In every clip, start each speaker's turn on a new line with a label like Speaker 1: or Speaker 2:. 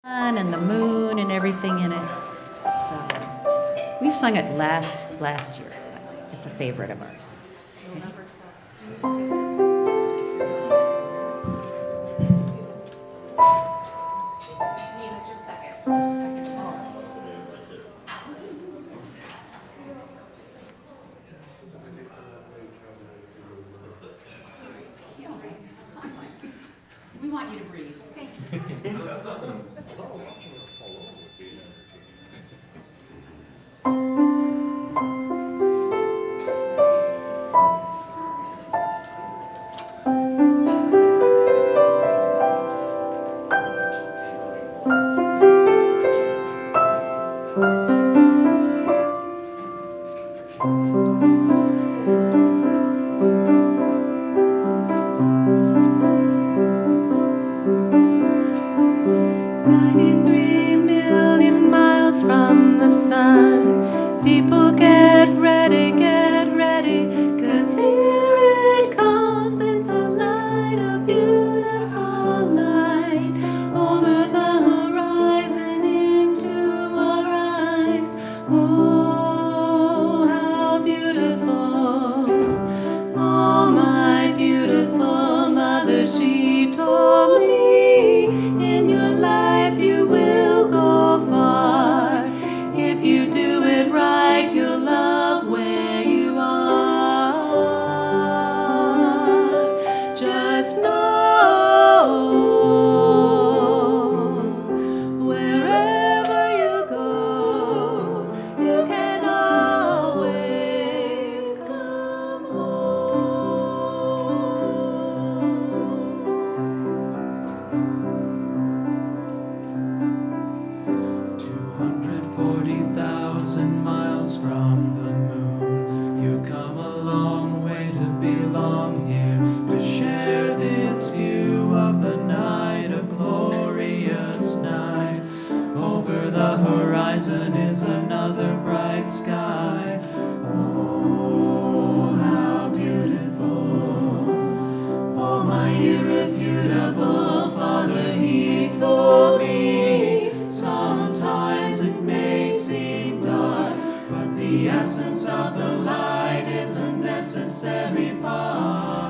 Speaker 1: sun and the moon and everything in it. So we've sung it last year. It's a favorite of ours.
Speaker 2: We want you to breathe. Thank you. 93 million miles from the sun. People get ready, 'cause here it comes. It's a light, a beautiful light, over the horizon into our eyes. Oh, how beautiful. Oh, my beautiful mother, she told me, in your life you will go far. If you do it right, you'll love where you are. Just know, wherever you go, you can always come home. 240,000 miles from the moon. You've come a long way to belong here, to share this view of the night, a glorious night. Over the horizon is another bright sky. Oh, how beautiful. Oh, my irrefutable father, he told me, sometimes it may seem dark, but the absence of the light is a necessary part.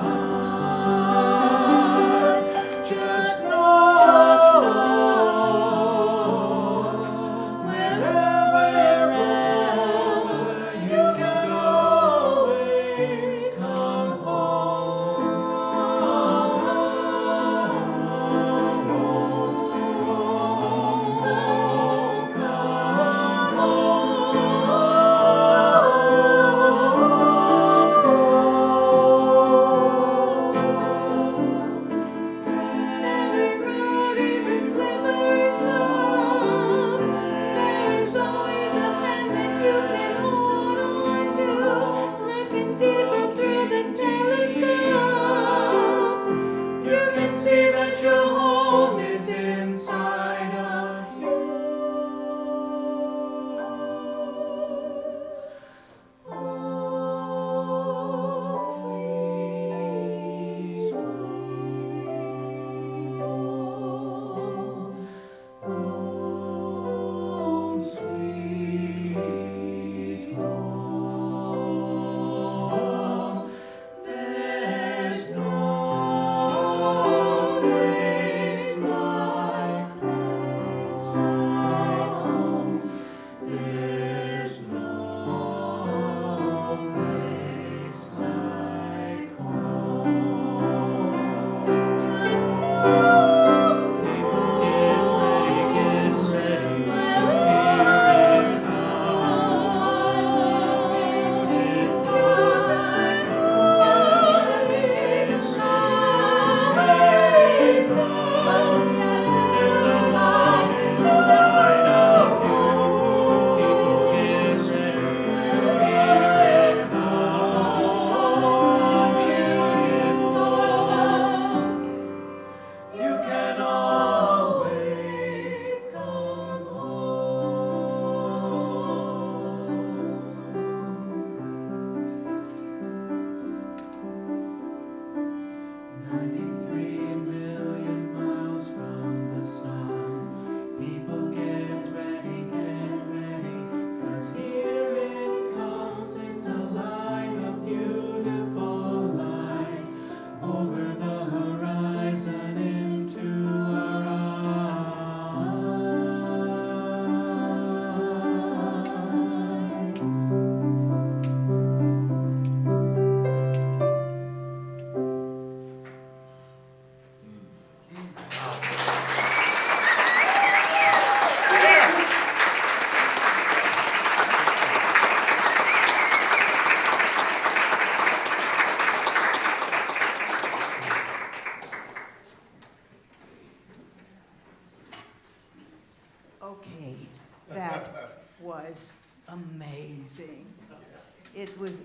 Speaker 3: It was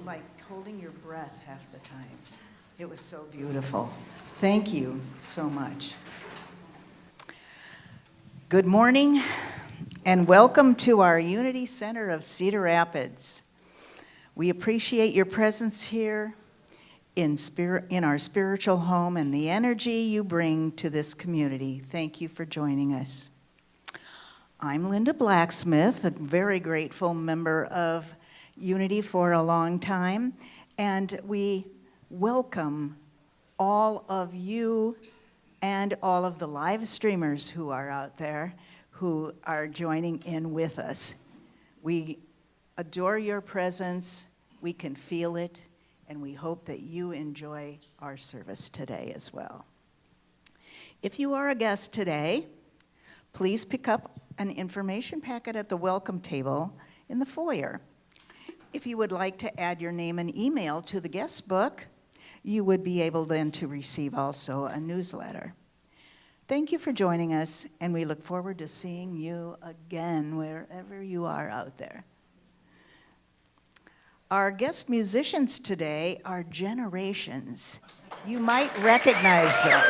Speaker 3: like holding your breath half the time. It was so beautiful. Thank you so much. Good morning, and welcome to our Unity Center of Cedar Rapids. We appreciate your presence here in our spiritual home and the energy you bring to this community. Thank you for joining us. I'm Linda Blacksmith, a very grateful member of Unity for a long time, and we welcome all of you and all of the live streamers who are out there who are joining in with us. We adore your presence, we can feel it, and we hope that you enjoy our service today as well. If you are a guest today, please pick up an information packet at the welcome table in the foyer. If you would like to add your name and email to the guest book, you would be able then to receive also a newsletter. Thank you for joining us, and we look forward to seeing you again wherever you are out there. Our guest musicians today are Generations. You might recognize them.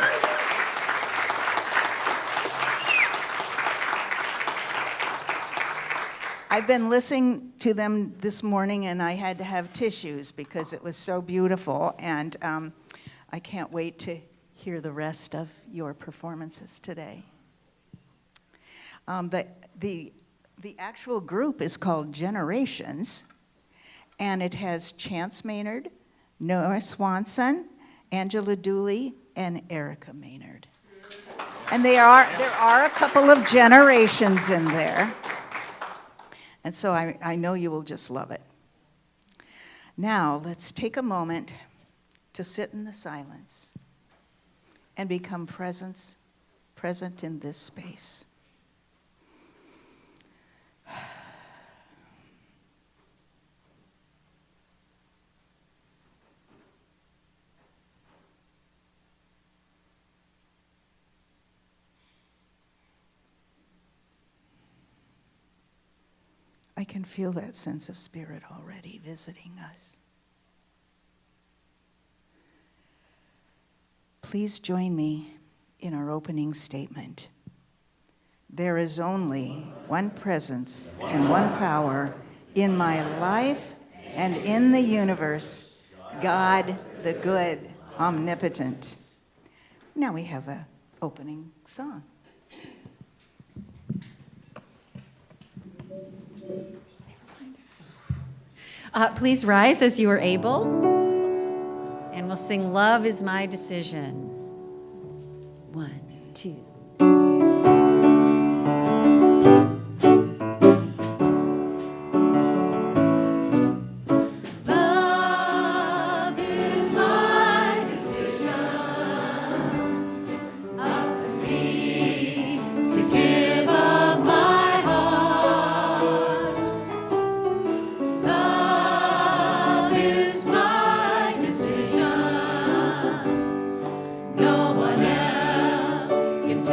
Speaker 3: I've been listening to them this morning, and I had to have tissues because it was so beautiful, and I can't wait to hear the rest of your performances today. The actual group is called Generations, and it has Chance Maynard, Noah Swanson, Angela Dooley, and Erica Maynard. And there are a couple of generations in there. And so I know you will just love it. Now, let's take a moment to sit in the silence and become present in this space. I can feel that sense of spirit already visiting us. Please join me in our opening statement. There is only one presence and one power in my life and in the universe, God the good, omnipotent. Now we have an opening song.
Speaker 1: Please rise as you are able, and we'll sing Love Is My Decision. 1, 2.
Speaker 4: No one else can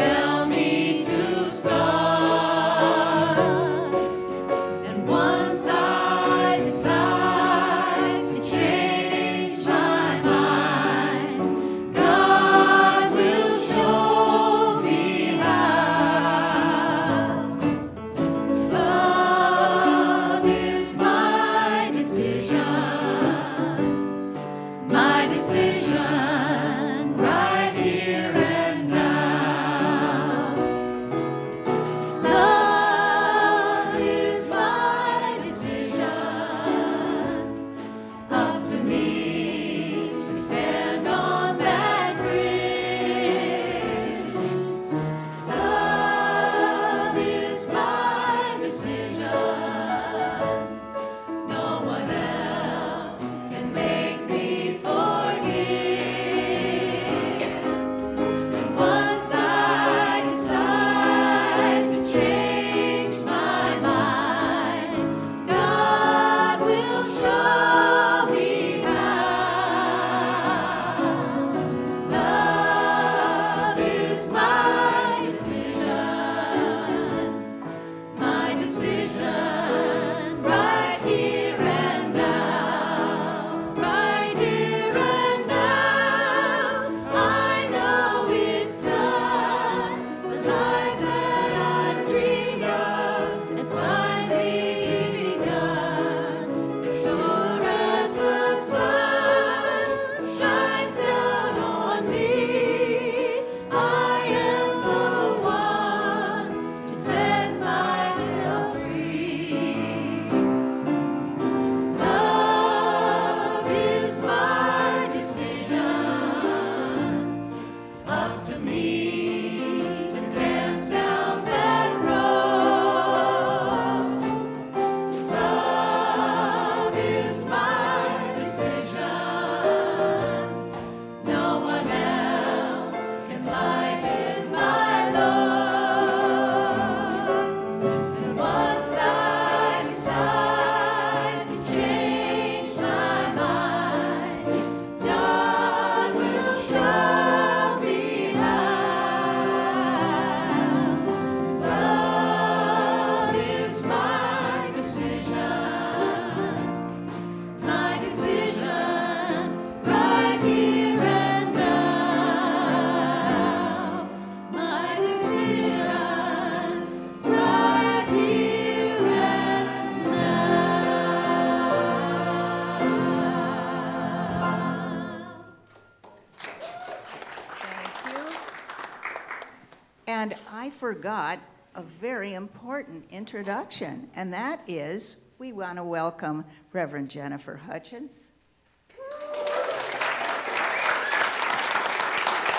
Speaker 3: And I forgot a very important introduction, and that is we want to welcome Reverend Jeniffer Hutchins,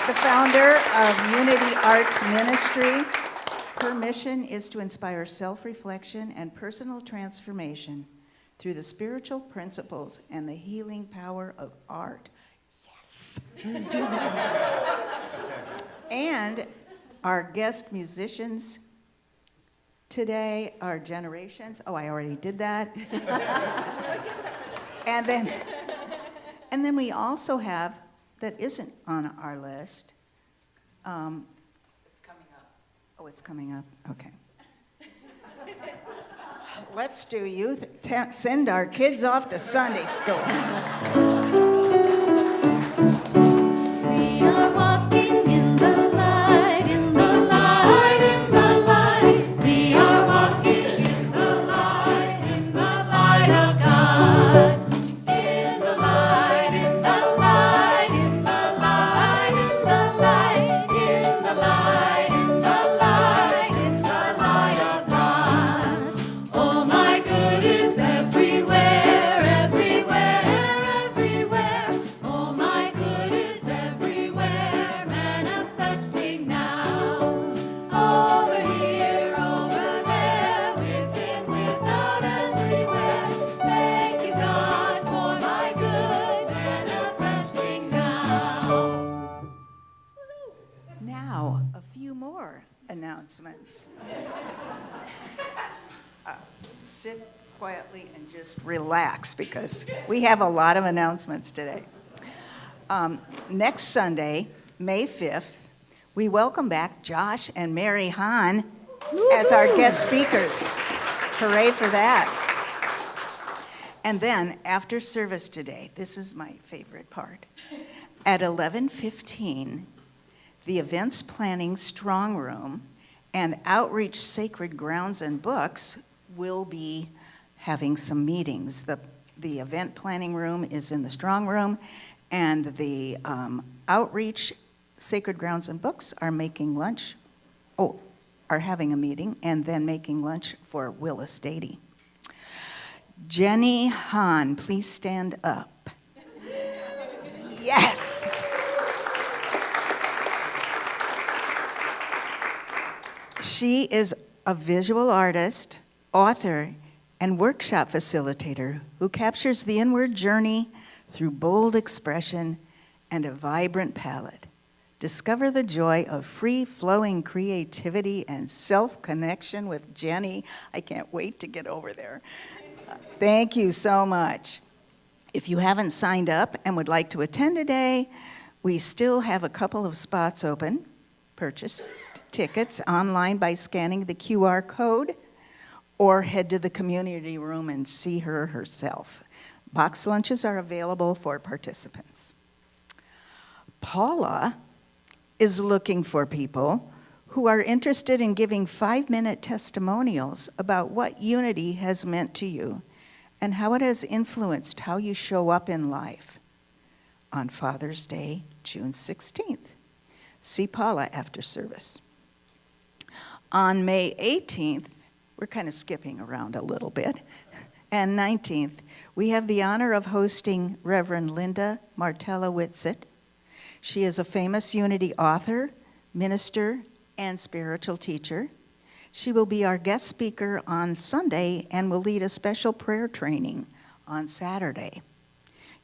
Speaker 3: the founder of Unity Arts Ministry. Her mission is to inspire self-reflection and personal transformation through the spiritual principles and the healing power of art. Yes! And our guest musicians today are Generations. Oh, I already did that. and then we also have, that isn't on our list. It's coming up. Oh, it's coming up. Okay. Let's do youth. Send our kids off to Sunday school.
Speaker 1: We are walking in the light, in the light, in the light. We are walking in the light of God. In the light, in the light, in the light, in the light, in the light, in the light, in the light of God. Oh, my good is everywhere, everywhere, everywhere. Oh, my good is everywhere, manifesting now. Over here, over there, within, without, everywhere. Thank you, God, for my good, manifesting now.
Speaker 3: Now, a few more announcements. Sit quietly and just relax because we have a lot of announcements today. Next Sunday, May 5th, we welcome back Josh and Mary Hahn as our guest speakers. Hooray for that. And then after service today, this is my favorite part. At 11:15, the Events Planning Strong Room and Outreach Sacred Grounds and Books will be having some meetings. The event planning room is in the strong room, and the Outreach Sacred Grounds and Books are making lunch, are having a meeting, and then making lunch for Willis Dady. Jenny Hahn, please stand up. Yes. She is a visual artist, author, and workshop facilitator who captures the inward journey through bold expression and a vibrant palette. Discover the joy of free-flowing creativity and self-connection with Jenny. I can't wait to get over there. Thank you so much. If you haven't signed up and would like to attend today, we still have a couple of spots open. Purchase tickets online by scanning the QR code or head to the community room and see her herself. Box lunches are available for participants. Paula is looking for people who are interested in giving 5-minute testimonials about what Unity has meant to you and how it has influenced how you show up in life on Father's Day, June 16th. See Paula after service. On May 18th, we're kind of skipping around a little bit, and 19th, we have the honor of hosting Reverend Linda Martella Whitsitt. She is a famous Unity author, minister, and spiritual teacher. She will be our guest speaker on Sunday and will lead a special prayer training on Saturday.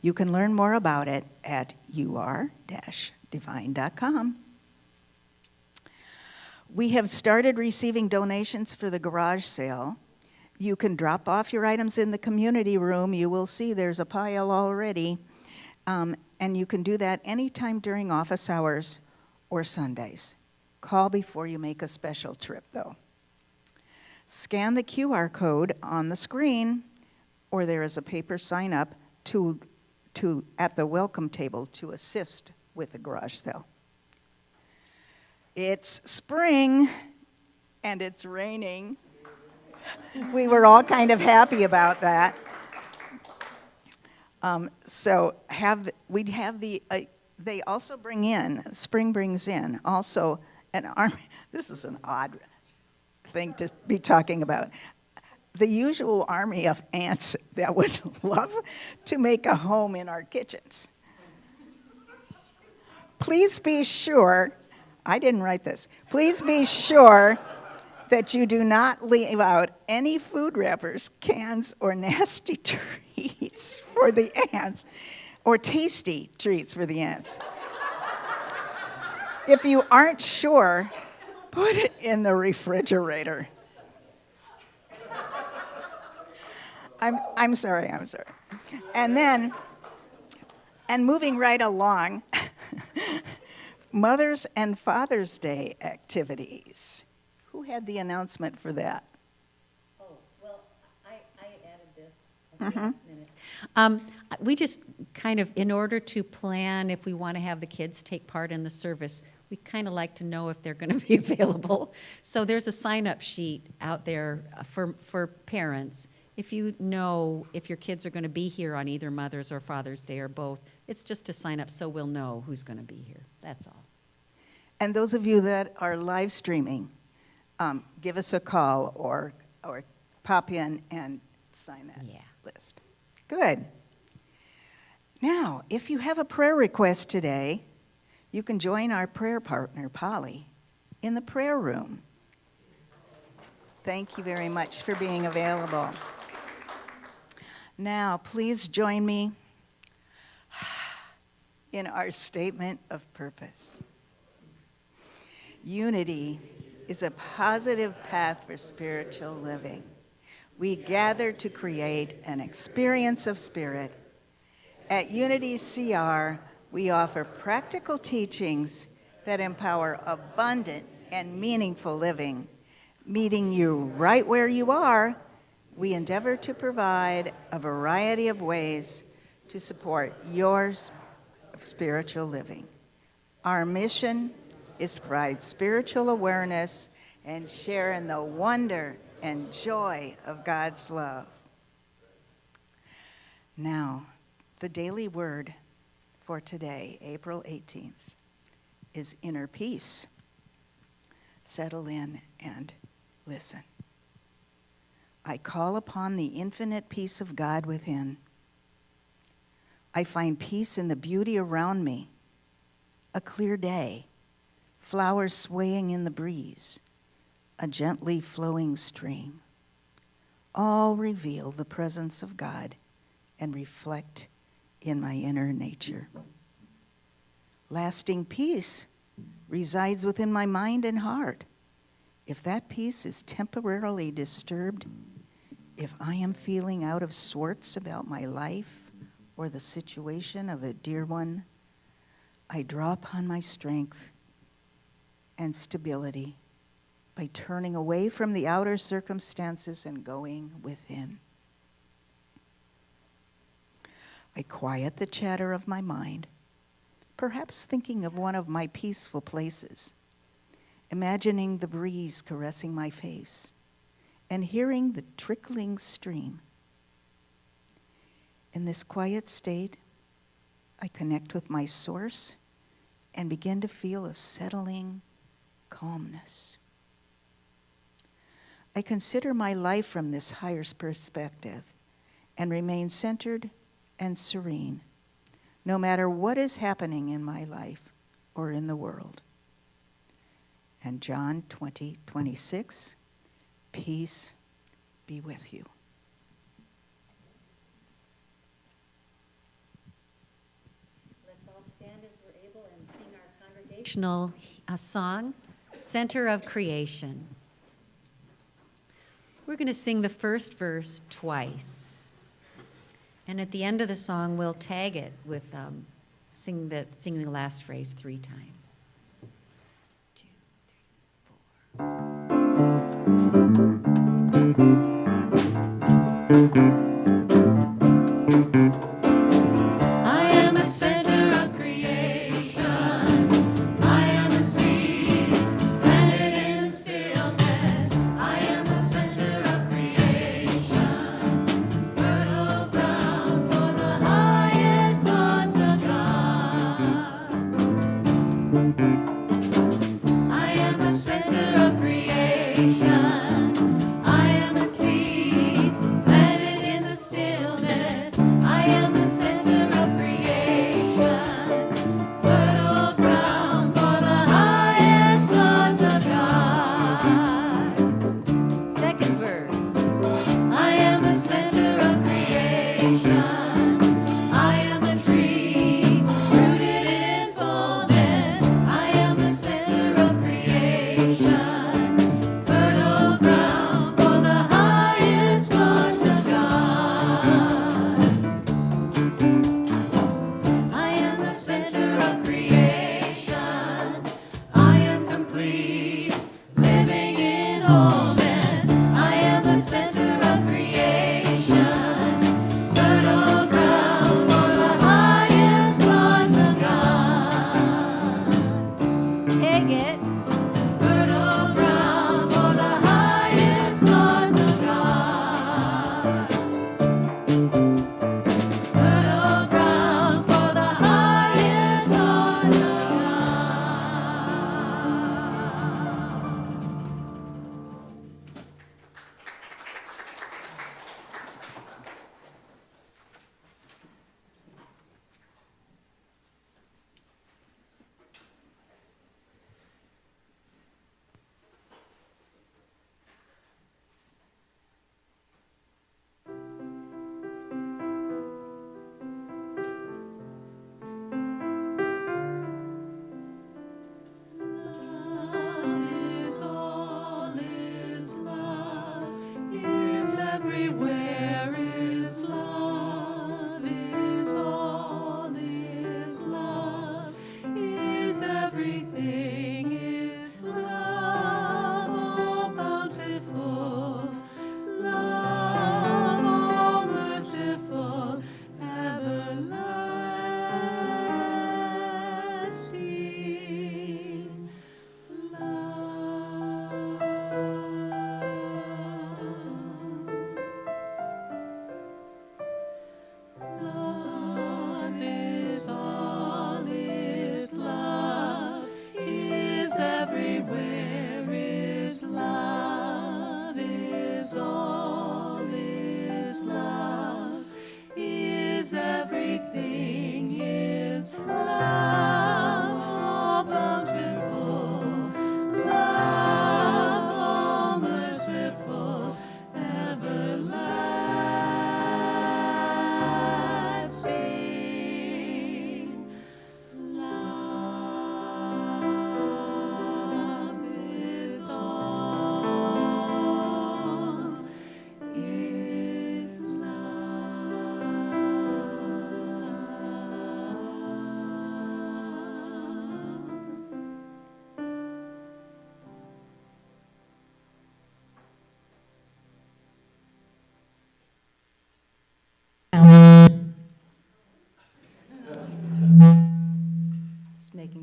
Speaker 3: You can learn more about it at ur-divine.com. We have started receiving donations for the garage sale. You can drop off your items in the community room. You will see there's a pile already. And you can do that anytime during office hours or Sundays. Call before you make a special trip, though. Scan the QR code on the screen, or there is a paper sign-up at the welcome table to assist with the garage sale. It's spring, and it's raining. We were all kind of happy about that. They also bring in, spring brings in, also This is an odd thing to be talking about. The usual army of ants that would love to make a home in our kitchens. Please be sure, I didn't write this, please be sure that you do not leave out any food wrappers, cans, or nasty treats for the ants, or tasty treats for the ants. If you aren't sure, put it in the refrigerator. I'm sorry. And moving right along, Mother's and Father's Day activities. Who had the announcement for that?
Speaker 4: Oh, well, I added this at the last minute. We just kind of, in order to plan if we want to have the kids take part in the service, we kind of like to know if they're going to be available. So there's a sign-up sheet out there for parents. If you know if your kids are going to be here on either Mother's or Father's Day or both, it's just to sign up so we'll know who's going to be here. That's all.
Speaker 3: And those of you that are live streaming, give us a call or pop in and sign that list. Good. Now, if you have a prayer request today, you can join our prayer partner, Polly, in the prayer room. Thank you very much for being available. Now, please join me in our statement of purpose. Unity is a positive path for spiritual living. We gather to create an experience of spirit. At Unity CR, we offer practical teachings that empower abundant and meaningful living. Meeting you right where you are, we endeavor to provide a variety of ways to support your spiritual living. Our mission is to provide spiritual awareness and share in the wonder and joy of God's love. Now, the daily word for today, April 18th, is inner peace. Settle in and listen. I call upon the infinite peace of God within. I find peace in the beauty around me, a clear day, flowers swaying in the breeze, a gently flowing stream. All reveal the presence of God and reflect in my inner nature. Lasting peace resides within my mind and heart. If that peace is temporarily disturbed, if I am feeling out of sorts about my life or the situation of a dear one, I draw upon my strength and stability by turning away from the outer circumstances and going within. I quiet the chatter of my mind, perhaps thinking of one of my peaceful places, imagining the breeze caressing my face, and hearing the trickling stream. In this quiet state, I connect with my source and begin to feel a settling calmness. I consider my life from this higher perspective and remain centered and serene, no matter what is happening in my life or in the world. And John 20:26, peace be with you.
Speaker 4: Let's all stand as we're able and sing our congregational song, Center of Creation. We're going to sing the first verse twice. And at the end of the song, we'll tag it with sing the last phrase 3 times. 2, 3, 4.
Speaker 1: I am a center of creation. I am a seed planted in stillness. I am a center of creation. Fertile ground for the highest thoughts of God. I am a center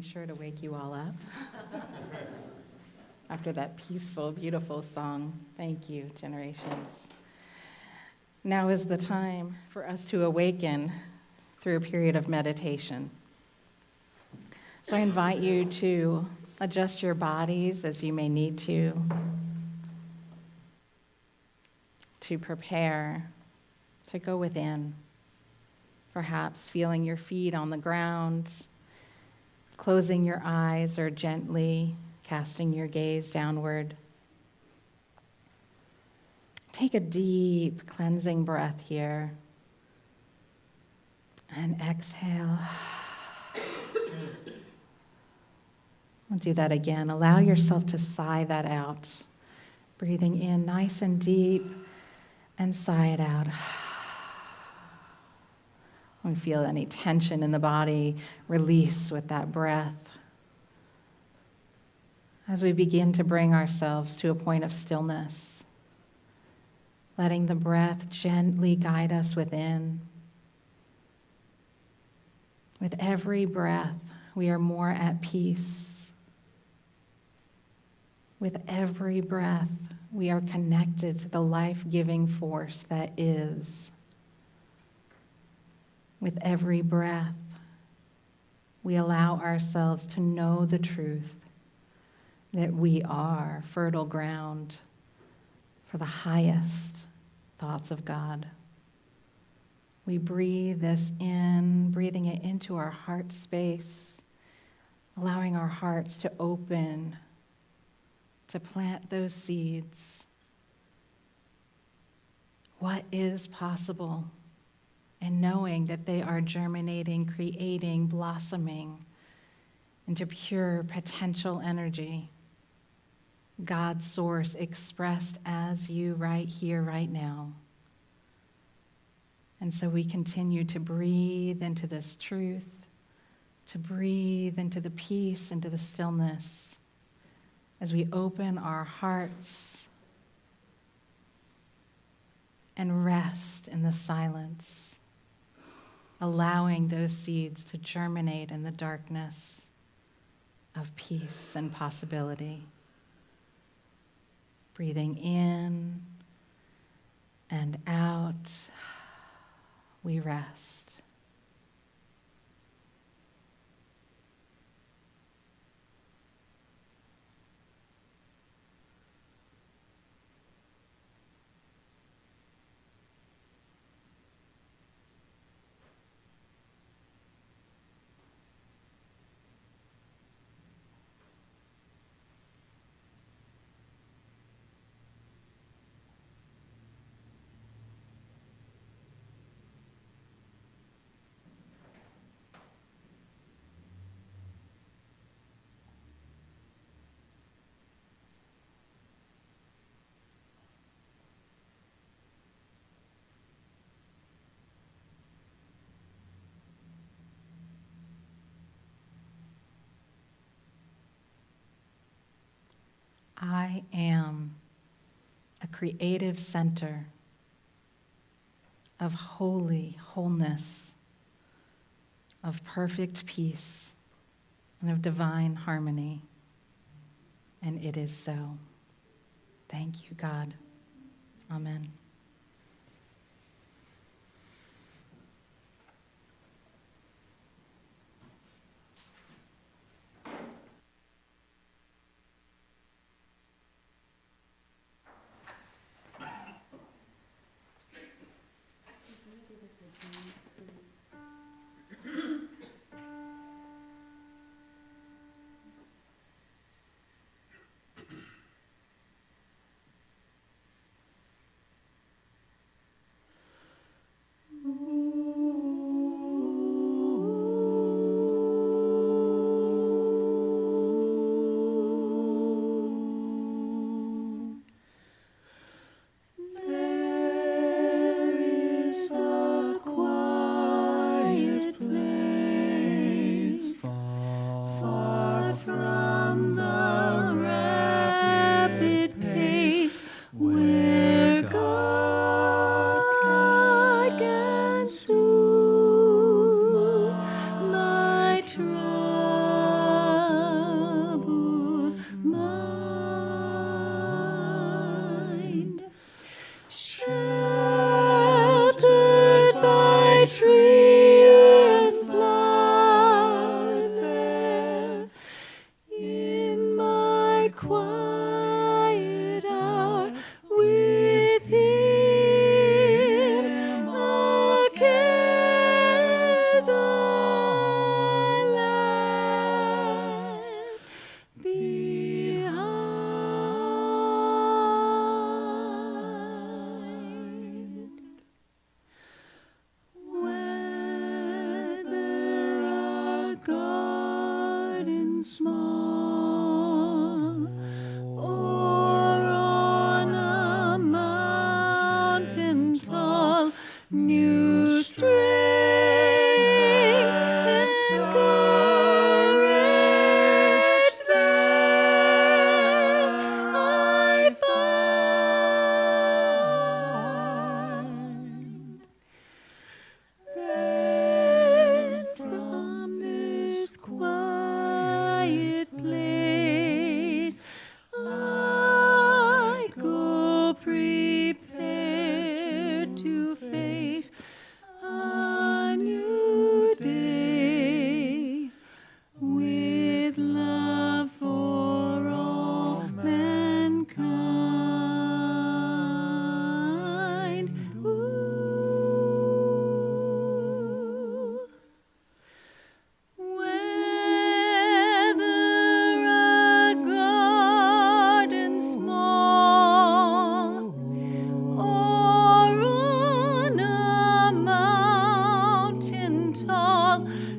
Speaker 5: sure to wake you all up after that peaceful, beautiful song. Thank you, generations. Now is the time for us to awaken through a period of meditation. So I invite you to adjust your bodies as you may need to prepare to go within, perhaps feeling your feet on the ground, closing your eyes or gently casting your gaze downward. Take a deep cleansing breath here and exhale. We'll do that again. Allow yourself to sigh that out. Breathing in nice and deep and sigh it out. When we feel any tension in the body, release with that breath. As we begin to bring ourselves to a point of stillness, letting the breath gently guide us within. With every breath, we are more at peace. With every breath, we are connected to the life-giving force that is. With every breath, we allow ourselves to know the truth that we are fertile ground for the highest thoughts of God. We breathe this in, breathing it into our heart space, allowing our hearts to open, to plant those seeds. What is possible? And knowing that they are germinating, creating, blossoming into pure potential energy. God's source expressed as you right here, right now. And so we continue to breathe into this truth, to breathe into the peace, into the stillness, as we open our hearts and rest in the silence, allowing those seeds to germinate in the darkness of peace and possibility. Breathing in and out, we rest. I am a creative center of holy wholeness, of perfect peace, and of divine harmony. And it is so. Thank you, God. Amen.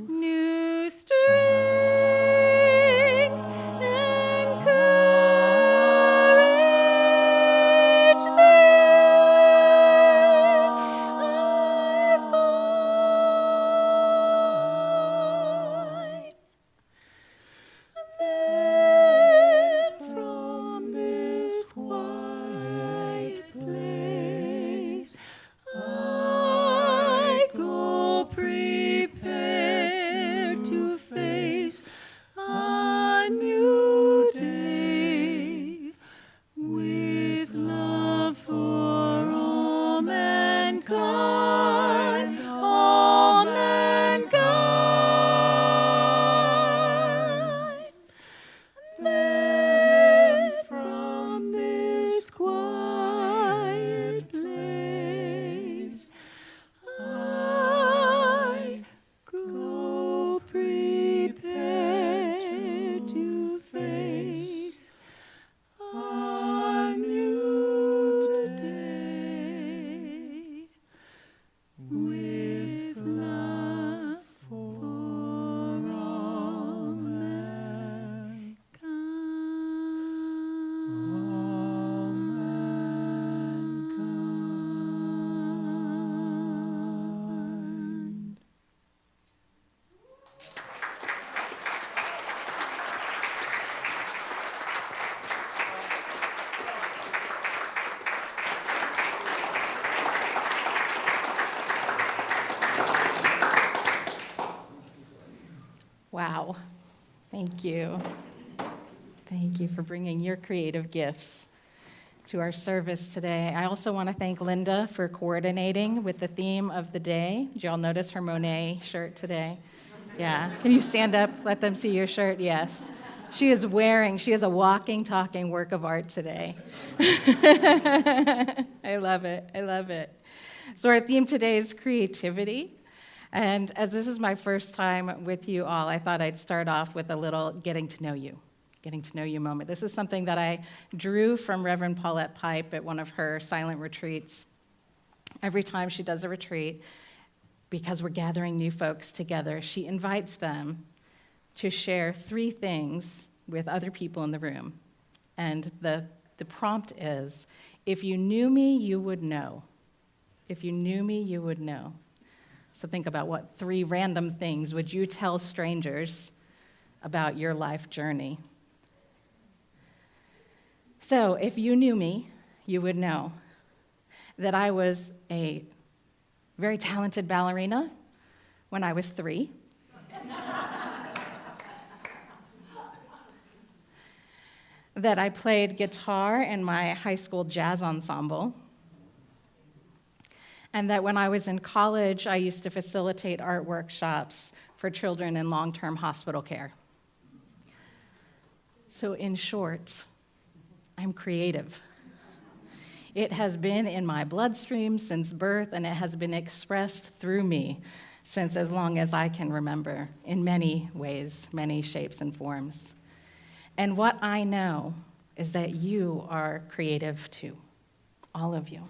Speaker 5: new strength and courage there I find. Then from this quiet place I go prepared to face a new day with love for all mankind, all mankind. Then from this quiet place I go prepared to face a new day with love for all mankind. Wow. Thank you. Thank you for bringing your creative gifts to our service today. I also want to thank Linda for coordinating with the theme of the day. Did you all notice her Monet shirt today? Yeah. Can you stand up? Let them see your shirt? Yes. She is a walking, talking work of art today. I love it. I love it. So our theme today is creativity. And as this is my first time with you all, I thought I'd start off with a little getting to know you moment. This is something that I drew from Reverend Paulette Pipe at one of her silent retreats. Every time she does a retreat, because we're gathering new folks together, she invites them to share 3 things with other people in the room. And the prompt is, if you knew me, you would know. If you knew me, you would know. So think about what 3 random things would you tell strangers about your life journey. So if you knew me, you would know that I was a very talented ballerina when I was 3. That I played guitar in my high school jazz ensemble. And that when I was in college, I used to facilitate art workshops for children in long-term hospital care. So in short, I'm creative. It has been in my bloodstream since birth, and it has been expressed through me since as long as I can remember, in many ways, many shapes and forms. And what I know is that you are creative too, all of you.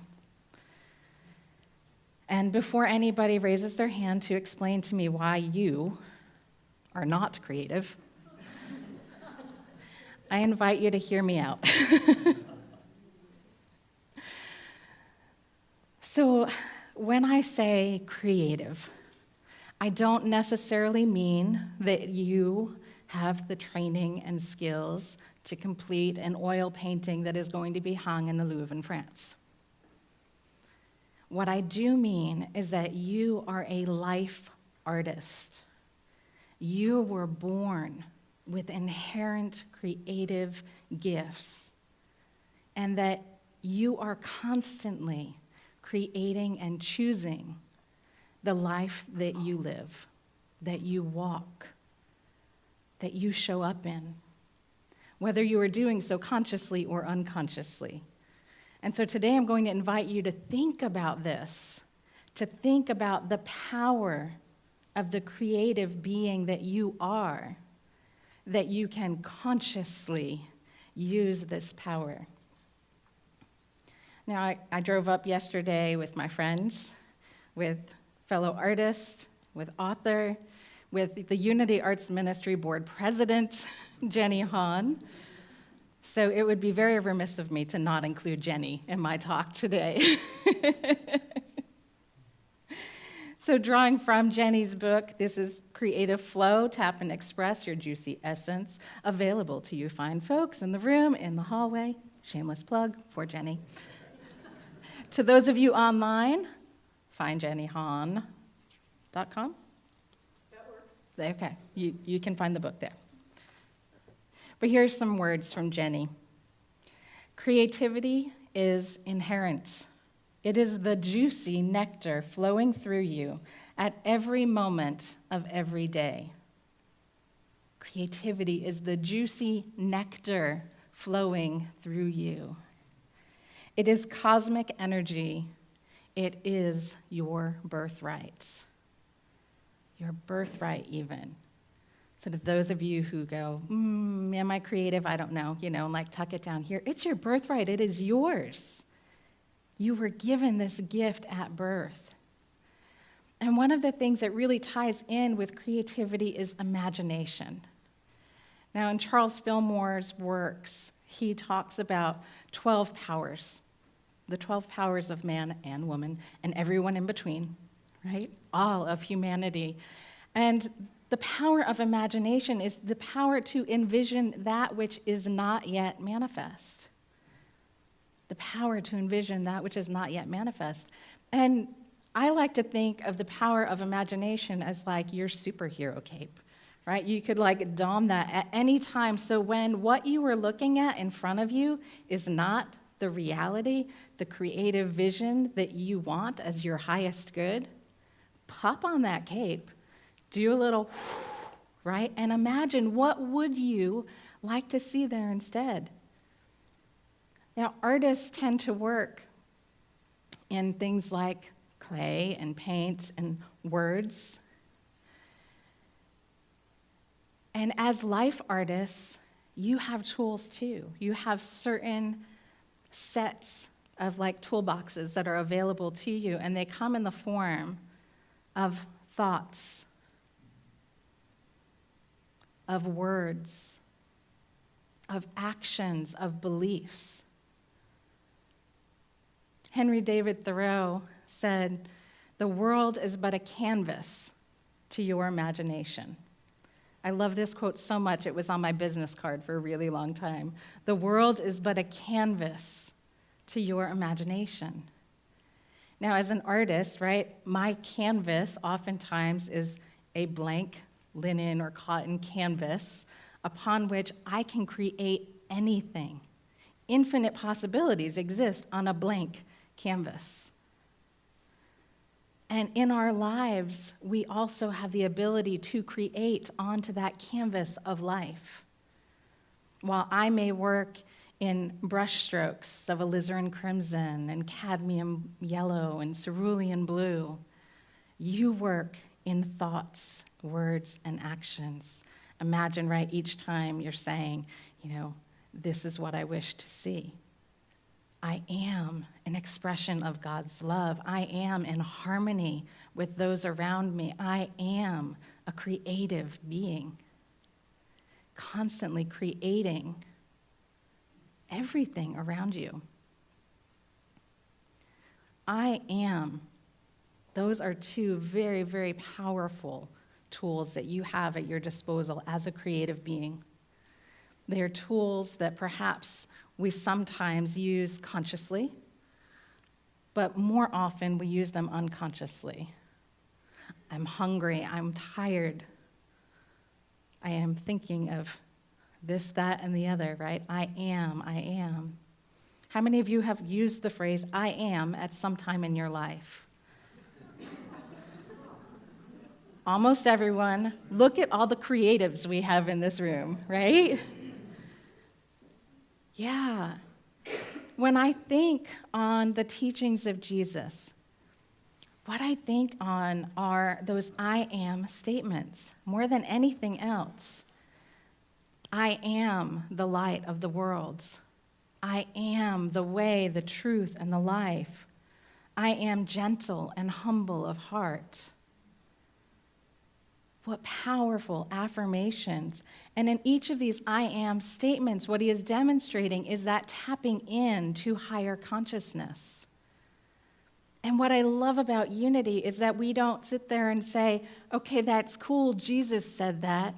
Speaker 5: And before anybody raises their hand to explain to me why you are not creative, I invite you to hear me out. So when I say creative, I don't necessarily mean that you have the training and skills to complete an oil painting that is going to be hung in the Louvre in France. What I do mean is that you are a life artist. You were born with inherent creative gifts, and that you are constantly creating and choosing the life that you live, that you walk, that you show up in, whether you are doing so consciously or unconsciously. And so today I'm going to invite you to think about this, to think about the power of the creative being that you are, that you can consciously use this power. Now, I drove up yesterday with my friends, with fellow artist, with author, with the Unity Arts Ministry Board President, Jenny Hahn. So it would be very remiss of me to not include Jenny in my talk today. So drawing from Jenny's book, this is Creative Flow, Tap and Express Your Juicy Essence, available to you fine folks in the room, in the hallway. Shameless plug for Jenny. To those of you online, findjennyhahn.com. That works. Okay, you can find the book there. But here's some words from Jenny. Creativity is inherent. It is the juicy nectar flowing through you at every moment of every day. Creativity is the juicy nectar flowing through you. It is cosmic energy. It is your birthright. Your birthright, even. So to those of you who go, am I creative? I don't know, like tuck it down here. It's your birthright. It is yours. You were given this gift at birth. And one of the things that really ties in with creativity is imagination. Now, in Charles Fillmore's works, he talks about 12 powers, the 12 powers of man and woman and everyone in between, right? All of humanity. And the power of imagination is the power to envision that which is not yet manifest. The power to envision that which is not yet manifest. And I like to think of the power of imagination as like your superhero cape, right? You could like don that at any time. So when what you were looking at in front of you is not the reality, the creative vision that you want as your highest good, pop on that cape, do a little, right? And imagine, what would you like to see there instead? Now, artists tend to work in things like clay and paint and words. And as life artists, you have tools too. You have certain sets of like toolboxes that are available to you, and they come in the form of thoughts, of words, of actions, of beliefs. Henry David Thoreau said, "The world is but a canvas to your imagination." I love this quote so much, it was on my business card for a really long time. The world is but a canvas to your imagination. Now, as an artist, right, my canvas oftentimes is a blank linen or cotton canvas upon which I can create anything. Infinite possibilities exist on a blank canvas. And in our lives, we also have the ability to create onto that canvas of life. While I may work in brush strokes of alizarin crimson and cadmium yellow and cerulean blue, you work in thoughts, words, and actions. Imagine, right, each time you're saying, this is what I wish to see. I am an expression of God's love. I am in harmony with those around me. I am a creative being, constantly creating everything around you. I am. Those are two very, very powerful tools that you have at your disposal as a creative being. They are tools that perhaps we sometimes use consciously, but more often we use them unconsciously. I'm hungry, I'm tired. I am thinking of this, that, and the other, right? I am. How many of you have used the phrase I am at some time in your life? Almost everyone. Look at all the creatives we have in this room, right? Yeah. When I think on the teachings of Jesus, what I think on are those I am statements more than anything else. I am the light of the world. I am the way, the truth, and the life. I am gentle and humble of heart. What powerful affirmations. And in each of these I am statements, what he is demonstrating is that tapping into higher consciousness. And what I love about unity is that we don't sit there and say, okay, that's cool, Jesus said that.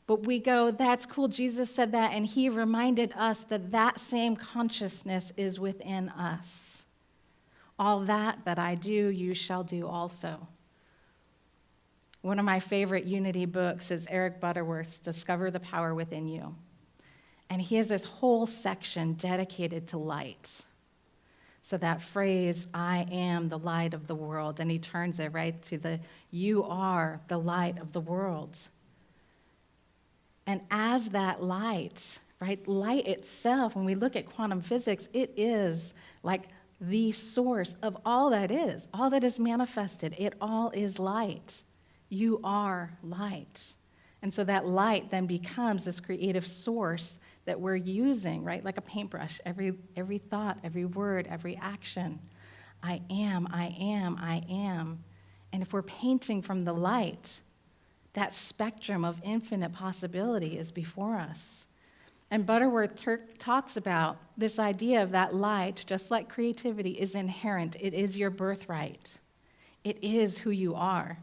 Speaker 5: But we go, that's cool, Jesus said that, and he reminded us that that same consciousness is within us. All that I do, you shall do also. One of my favorite unity books is Eric Butterworth's Discover the Power Within You. And he has this whole section dedicated to light. So that phrase, I am the light of the world, and he turns it right to the, you are the light of the world. And as that light, right, light itself, when we look at quantum physics, it is like the source of all that is manifested. It all is light. You are light. And so that light then becomes this creative source that we're using, right, like a paintbrush, every thought, every word, every action. I am, I am, I am. And if we're painting from the light, that spectrum of infinite possibility is before us. And Butterworth talks about this idea of that light, just like creativity, is inherent. It is your birthright. It is who you are.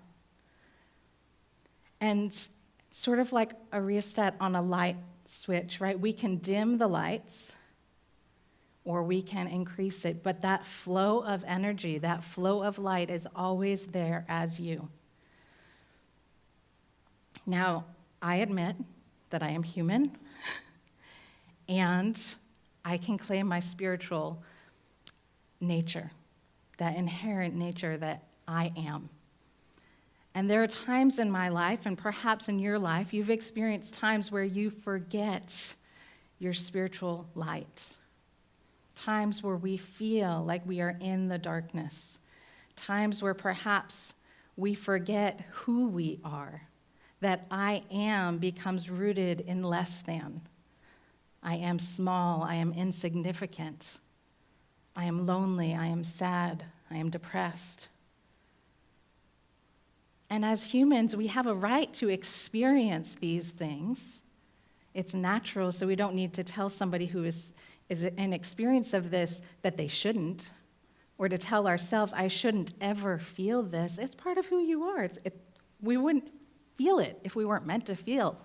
Speaker 5: And sort of like a rheostat on a light switch, right? We can dim the lights or we can increase it, but that flow of energy, that flow of light is always there as you. Now, I admit that I am human, and I can claim my spiritual nature, that inherent nature that I am. And there are times in my life, and perhaps in your life, you've experienced times where you forget your spiritual light. Times where we feel like we are in the darkness. Times where perhaps we forget who we are. That I am becomes rooted in less than. I am small, I am insignificant. I am lonely, I am sad, I am depressed. And as humans, we have a right to experience these things. It's natural, so we don't need to tell somebody who is in experience of this that they shouldn't, or to tell ourselves, I shouldn't ever feel this. It's part of who you are. We wouldn't feel it if we weren't meant to feel.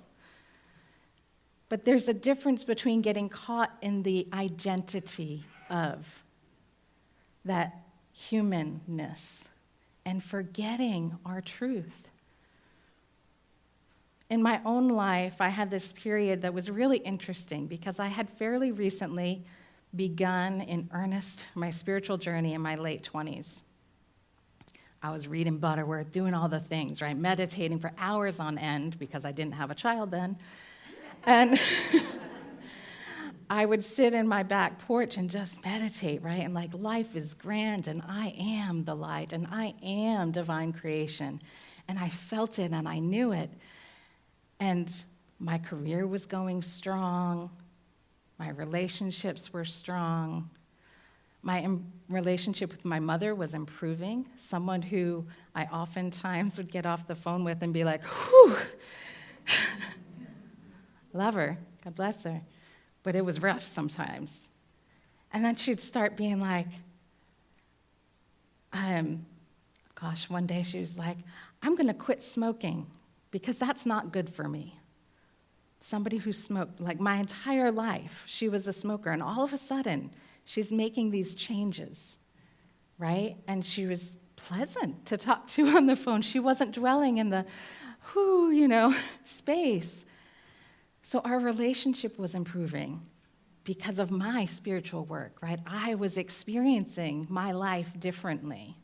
Speaker 5: But there's a difference between getting caught in the identity of that humanness and forgetting our truth. In my own life, I had this period that was really interesting because I had fairly recently begun in earnest my spiritual journey in my late 20s. I was reading Butterworth, doing all the things, right? Meditating for hours on end because I didn't have a child then. And I would sit in my back porch and just meditate, right? And like, life is grand, and I am the light, and I am divine creation. And I felt it, and I knew it. And my career was going strong. My relationships were strong. My relationship with my mother was improving, someone who I oftentimes would get off the phone with and be like, whew, love her, God bless her, but it was rough sometimes. And then she'd start being like, one day she was like, I'm going to quit smoking because that's not good for me. Somebody who smoked, like my entire life, she was a smoker, and all of a sudden, she's making these changes, right? And she was pleasant to talk to on the phone. She wasn't dwelling in the, space. So our relationship was improving because of my spiritual work, right? I was experiencing my life differently.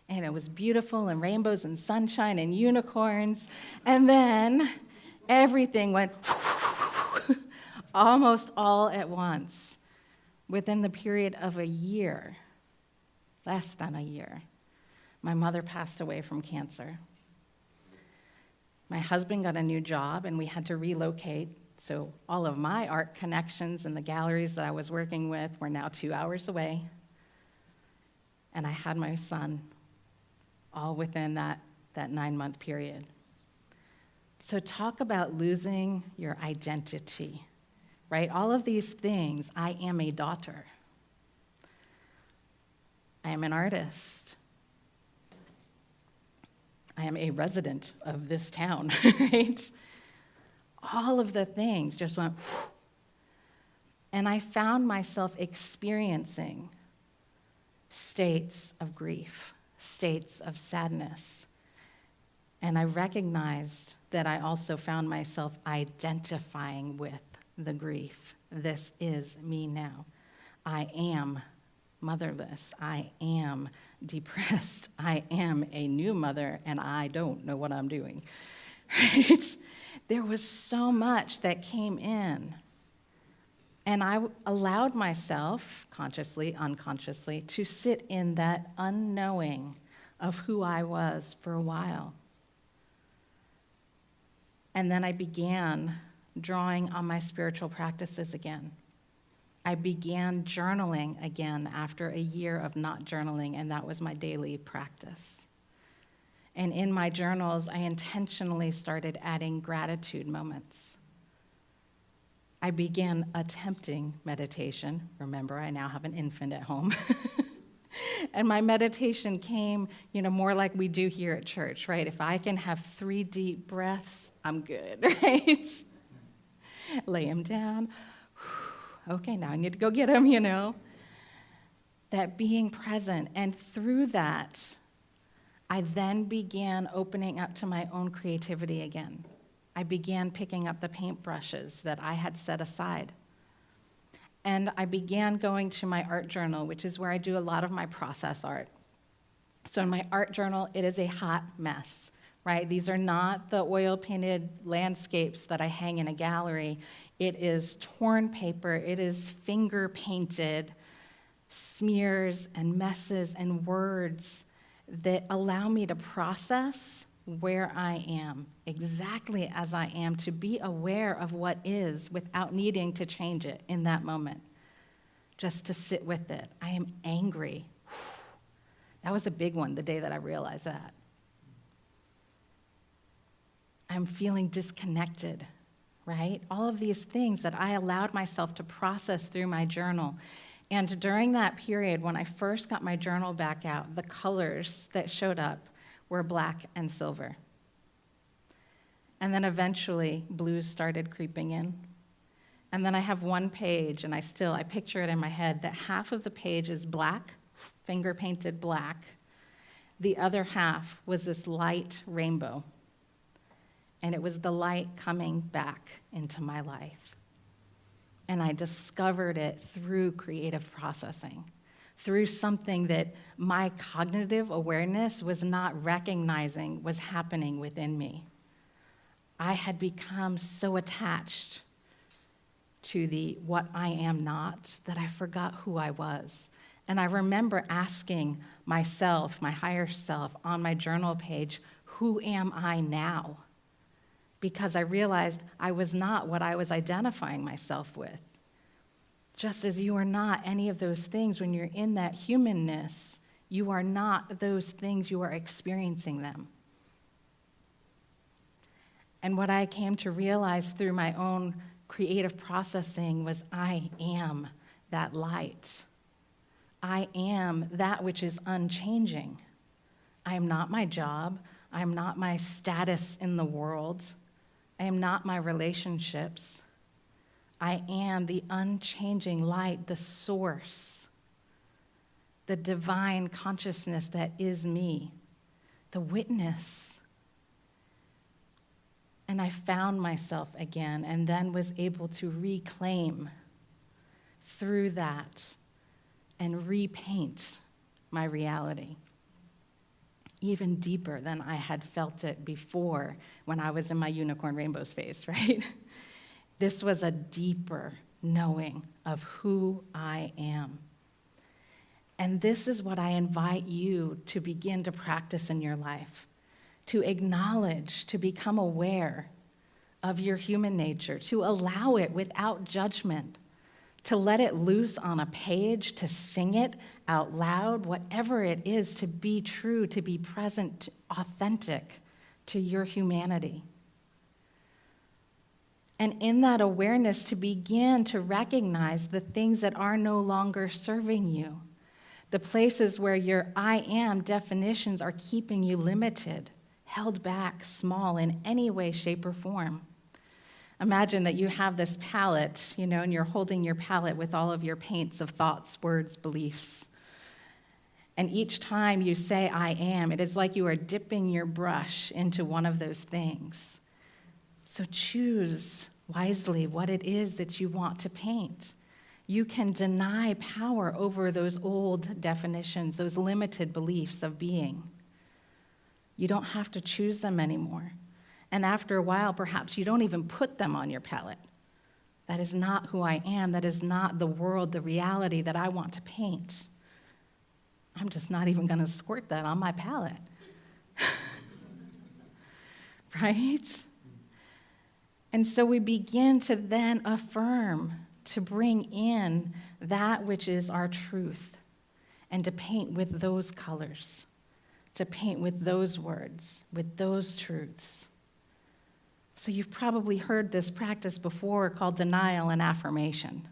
Speaker 5: And it was beautiful, and rainbows and sunshine and unicorns. And then everything went almost all at once. Within the period of a year, less than a year, my mother passed away from cancer. My husband got a new job, and we had to relocate, so all of my art connections and the galleries that I was working with were now 2 hours away. And I had my son all within that 9-month period. So talk about losing your identity, right? All of these things. I am a daughter. I am an artist. I am a resident of this town, right? All of the things just went, whew. And I found myself experiencing states of grief, states of sadness. And I recognized that I also found myself identifying with the grief. This is me now. I am motherless. I am depressed. I am a new mother, and I don't know what I'm doing. Right? There was so much that came in. And I allowed myself, consciously, unconsciously, to sit in that unknowing of who I was for a while. And then I began drawing on my spiritual practices again. I began journaling again after a year of not journaling, and that was my daily practice. And in my journals, I intentionally started adding gratitude moments. I began attempting meditation. Remember, I now have an infant at home. And my meditation came, more like we do here at church, right? If I can have 3 deep breaths, I'm good, right? Lay him down. Okay, now I need to go get him, That being present. And through that, I then began opening up to my own creativity again. I began picking up the paintbrushes that I had set aside. And I began going to my art journal, which is where I do a lot of my process art. So in my art journal, it is a hot mess, right? These are not the oil-painted landscapes that I hang in a gallery. It is torn paper. It is finger-painted smears and messes and words that allow me to process where I am, exactly as I am, to be aware of what is without needing to change it in that moment, just to sit with it. I am angry. That was a big one the day that I realized that. I'm feeling disconnected, right? All of these things that I allowed myself to process through my journal. And during that period, when I first got my journal back out, the colors that showed up were black and silver. And then eventually, blues started creeping in. And then I have one page, and I picture it in my head, that half of the page is black, finger-painted black. The other half was this light rainbow. And it was the light coming back into my life. And I discovered it through creative processing, through something that my cognitive awareness was not recognizing was happening within me. I had become so attached to the what I am not that I forgot who I was. And I remember asking myself, my higher self, on my journal page, who am I now? Because I realized I was not what I was identifying myself with. Just as you are not any of those things when you're in that humanness, you are not those things, you are experiencing them. And what I came to realize through my own creative processing was I am that light. I am that which is unchanging. I am not my job. I am not my status in the world. I am not my relationships. I am the unchanging light, the source, the divine consciousness that is me, the witness. And I found myself again and then was able to reclaim through that and repaint my reality even deeper than I had felt it before when I was in my unicorn rainbows phase, right? This was a deeper knowing of who I am. And this is what I invite you to begin to practice in your life, to acknowledge, to become aware of your human nature, to allow it without judgment, to let it loose on a page, to sing it out loud, whatever it is, to be true, to be present, authentic to your humanity. And in that awareness, to begin to recognize the things that are no longer serving you, the places where your I am definitions are keeping you limited, held back, small in any way, shape, or form. Imagine that you have this palette, and you're holding your palette with all of your paints of thoughts, words, beliefs. And each time you say, I am, it is like you are dipping your brush into one of those things. So choose wisely what it is that you want to paint. You can deny power over those old definitions, those limited beliefs of being. You don't have to choose them anymore. And after a while, perhaps you don't even put them on your palette. That is not who I am. That is not the world, the reality that I want to paint. I'm just not even going to squirt that on my palette. Right? And so we begin to then affirm, to bring in that which is our truth, and to paint with those colors, to paint with those words, with those truths. So you've probably heard this practice before called denial and affirmation.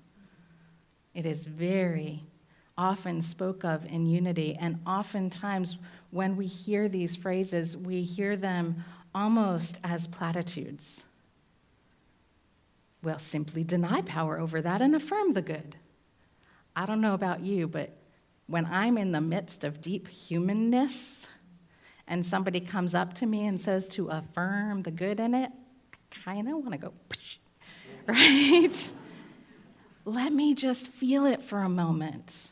Speaker 5: It is very often spoke of in unity, and oftentimes when we hear these phrases, we hear them almost as platitudes. Well, simply deny power over that and affirm the good. I don't know about you, but when I'm in the midst of deep humanness and somebody comes up to me and says to affirm the good in it, I kind of want to go, right? Let me just feel it for a moment.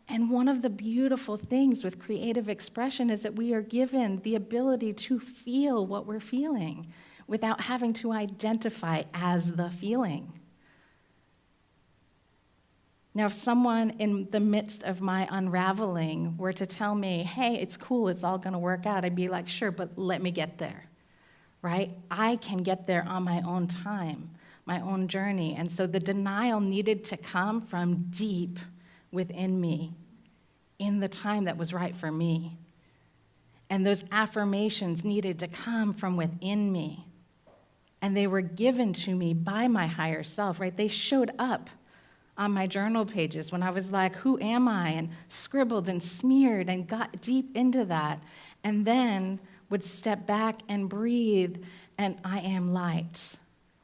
Speaker 5: And one of the beautiful things with creative expression is that we are given the ability to feel what we're feeling without having to identify as the feeling. Now, if someone in the midst of my unraveling were to tell me, hey, it's cool, it's all going to work out, I'd be like, sure, but let me get there, right? I can get there on my own time, my own journey. And so the denial needed to come from deep within me in the time that was right for me. And those affirmations needed to come from within me. And they were given to me by my higher self, right? They showed up on my journal pages when I was like, who am I? And scribbled and smeared and got deep into that. And then would step back and breathe, and I am light,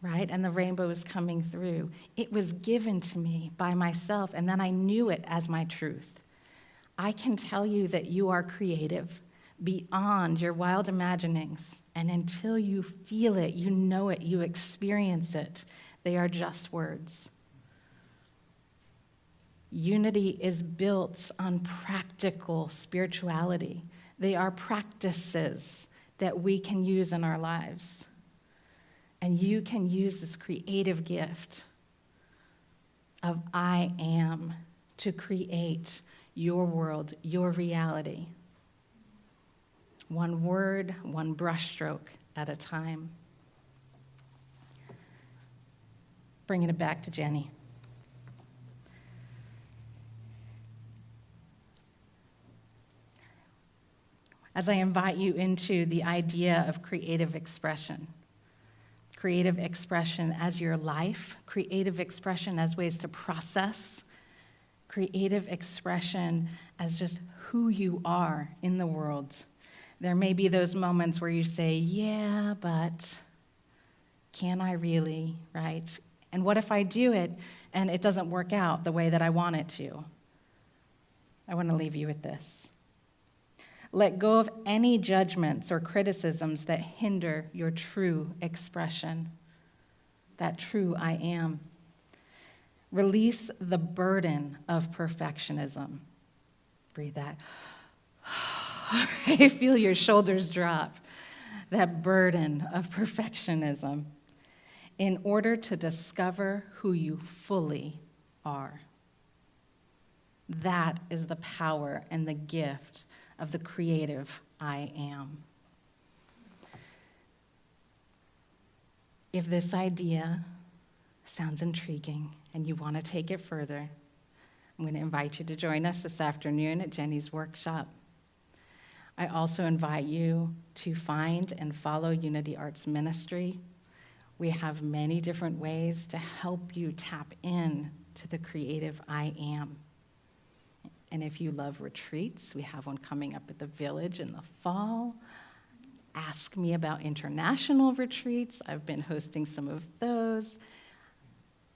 Speaker 5: right? And the rainbow is coming through. It was given to me by myself, and then I knew it as my truth. I can tell you that you are creative beyond your wild imaginings. And until you feel it, you know it, you experience it, they are just words. Unity is built on practical spirituality. They are practices that we can use in our lives. And you can use this creative gift of I am to create your world, your reality. One word, one brushstroke at a time. Bringing it back to Jenny. As I invite you into the idea of creative expression as your life, creative expression as ways to process, creative expression as just who you are in the world. There may be those moments where you say, yeah, but can I really, right? And what if I do it and it doesn't work out the way that I want it to? I want to leave you with this. Let go of any judgments or criticisms that hinder your true expression, that true I am. Release the burden of perfectionism. Breathe that. I feel your shoulders drop. That burden of perfectionism in order to discover who you fully are. That is the power and the gift of the creative I am. If this idea sounds intriguing and you want to take it further, I'm going to invite you to join us this afternoon at Jenny's workshop. I also invite you to find and follow Unity Arts Ministry. We have many different ways to help you tap in to the creative I am. And if you love retreats, we have one coming up at the Village in the fall. Ask me about international retreats. I've been hosting some of those.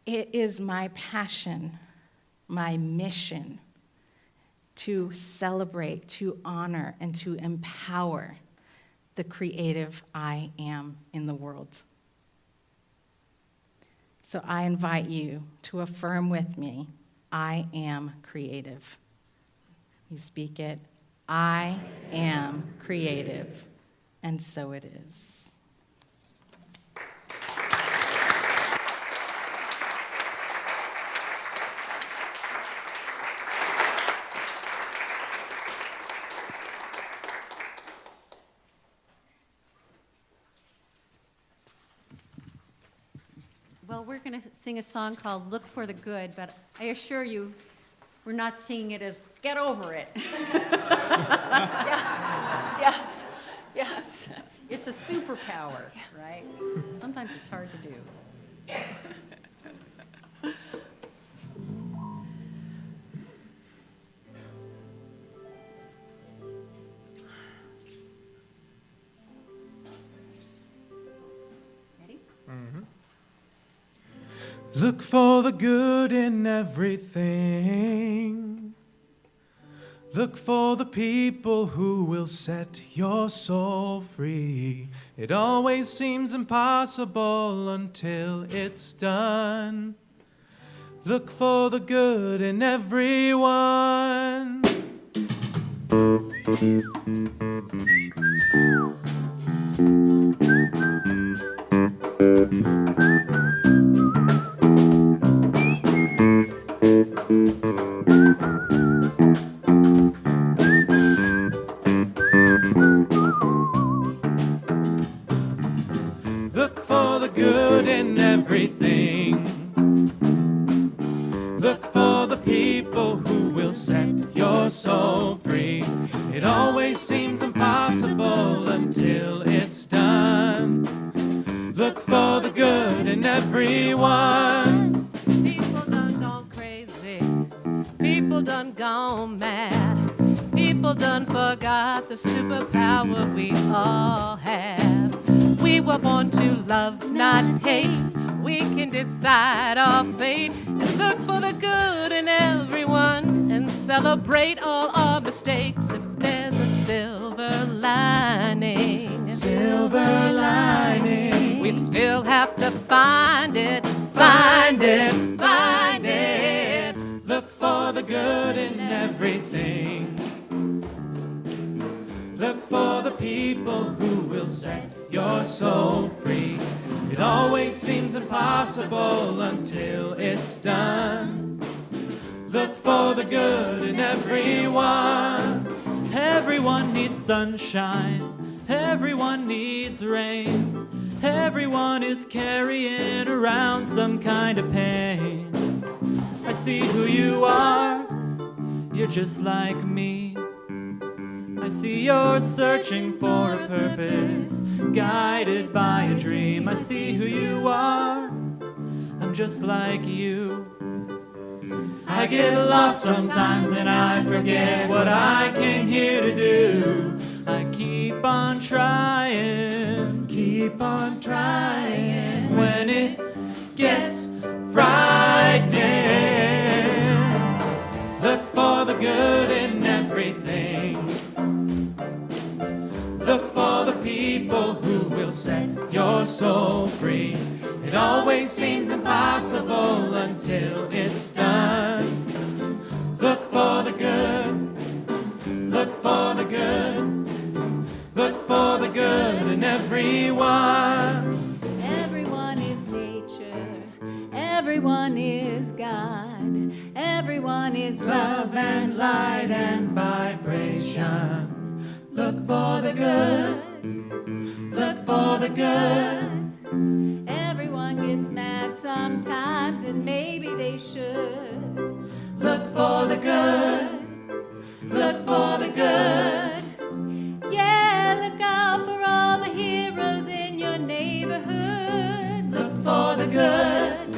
Speaker 5: It is my passion, my mission to celebrate, to honor, and to empower the creative I am in the world. So I invite you to affirm with me, I am creative. You speak it, I am creative, and so it is.
Speaker 4: Well, we're going to sing a song called Look for the Good, but I assure you, we're not singing it as Get Over It.
Speaker 5: Yes, yes.
Speaker 4: It's a superpower, right? Sometimes it's hard to do. Ready?
Speaker 2: Look for the good in everything. Look for the people who will set your soul free. It always seems impossible until it's done. Look for the good in everyone. Look for the good in everything. Look for the people who will set your soul free. It always seems impossible until it's done. Look for the good in everyone.
Speaker 1: People done gone crazy. People done gone mad. People done forgot the superpower we all have. We were born to love, not hate. We can decide our fate and look for the good in everyone and celebrate all our mistakes if there's a silver lining.
Speaker 2: Silver lining.
Speaker 1: We still have to find it, find it, find it.
Speaker 2: Look for the good in everything. Look for the people who will set your soul free. It always seems impossible until it's done. Look for the good in everyone.
Speaker 6: Everyone needs sunshine. Everyone needs rain. Everyone is carrying around some kind of pain. I see who you are. You're just like me. I see you're searching for a purpose, guided by a dream. I see who you are. I'm just like you. I get lost sometimes and I forget what I came here to do. I keep on trying,
Speaker 2: Keep on trying.
Speaker 6: when it gets frightening.
Speaker 2: Look for the good in everything. Look for the people who will set your soul free. It always seems impossible until it's done. Look for the good. Look for the good. Look for the good in everyone.
Speaker 7: Everyone is nature, everyone is God, everyone is
Speaker 2: Love and light and vibration. Look for the good. Look for the good.
Speaker 7: Everyone gets mad sometimes, and maybe they should.
Speaker 2: Look for the good. Look for the good.
Speaker 7: Yeah, look out for all the heroes in your neighborhood.
Speaker 1: the good.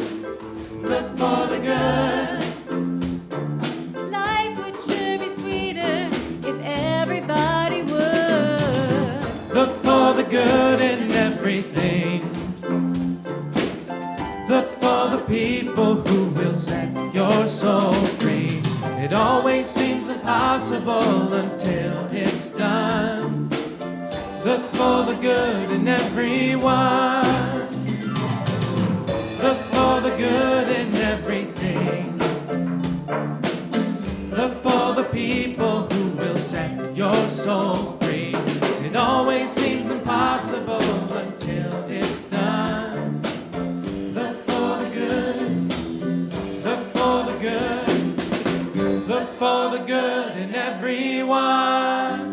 Speaker 1: Look for the good.
Speaker 7: Life would sure be sweeter if everybody would.
Speaker 2: Look for the good in everything. Look for the people who will set your soul free. It always seems impossible until it's done. Look for the good in everyone. Look for the good in everything. Look for the people who will set your soul free. It always seems impossible until it's done. Look for the good. Look for the good. Look for the good in everyone.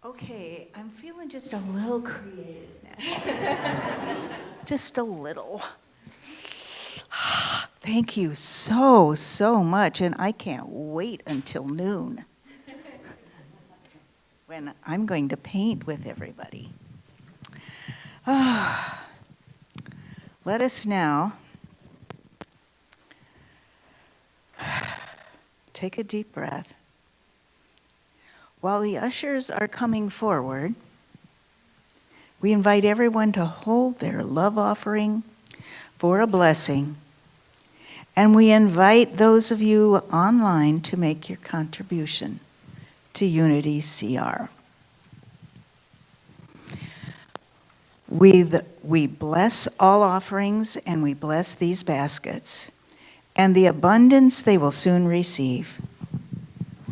Speaker 3: Okay, I'm feeling just a little creative now. Just a little. Thank you so, so much, and I can't wait until noon when I'm going to paint with everybody. Let us now take a deep breath. While the ushers are coming forward, we invite everyone to hold their love offering for a blessing. And we invite those of you online to make your contribution to Unity CR. We bless all offerings and we bless these baskets and the abundance they will soon receive.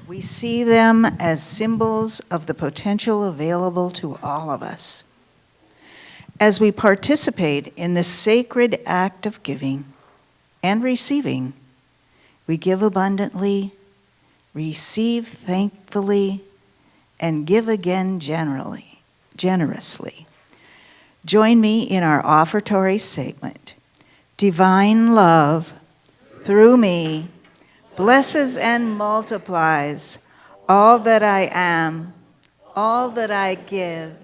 Speaker 3: We see them as symbols of the potential available to all of us. As we participate in this sacred act of giving and receiving, we give abundantly, receive thankfully, and give again generously. Join me in our offertory statement. Divine love, through me, blesses and multiplies all that I am, all that I give,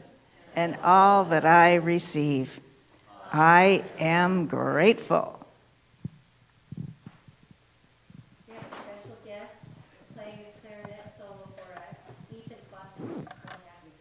Speaker 3: and all that I receive. I am grateful.
Speaker 4: We have a special guest playing his clarinet solo for us, Ethan Foster. I'm so happy.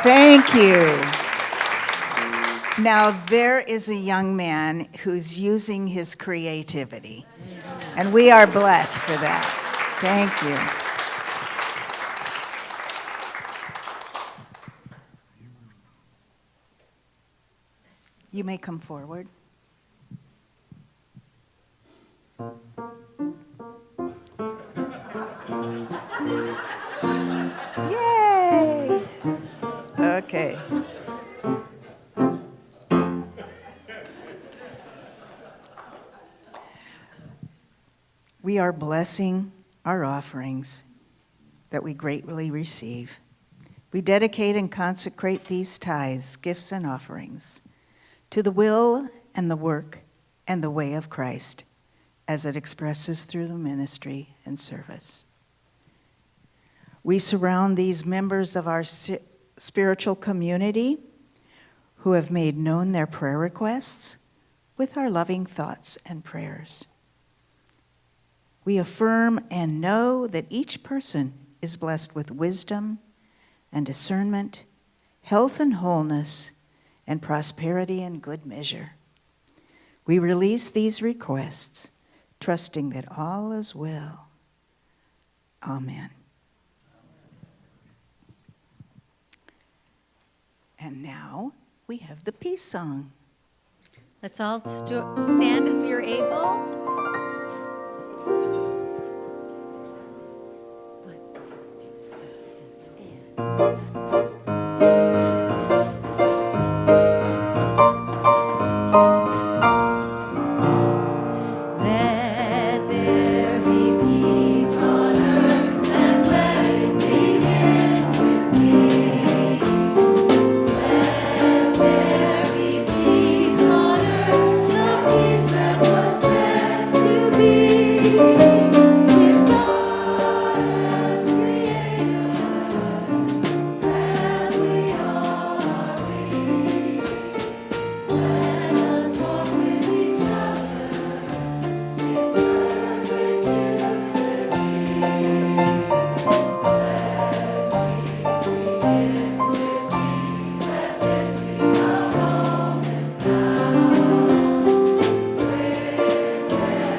Speaker 3: Thank you. Now, there is a young man who's using his creativity, and we are blessed for that. Thank you. You may come forward. Yay! Okay. We are blessing our offerings that we greatly receive. We dedicate and consecrate these tithes, gifts, and offerings to the will and the work and the way of Christ as it expresses through the ministry and service. We surround these members of our spiritual community who have made known their prayer requests with our loving thoughts and prayers. We affirm and know that each person is blessed with wisdom and discernment, health and wholeness, and prosperity and good measure. We release these requests, trusting that all is well. Amen. And now we have the peace song.
Speaker 4: Let's all stand as we are able.
Speaker 1: Let there be peace on earth, and let it begin with me. Let there be peace on earth, the peace that was meant to be. With God as Creator, friendly are we. Let us walk with each other in perfect unity. Let peace begin with me. Let this be our moment now.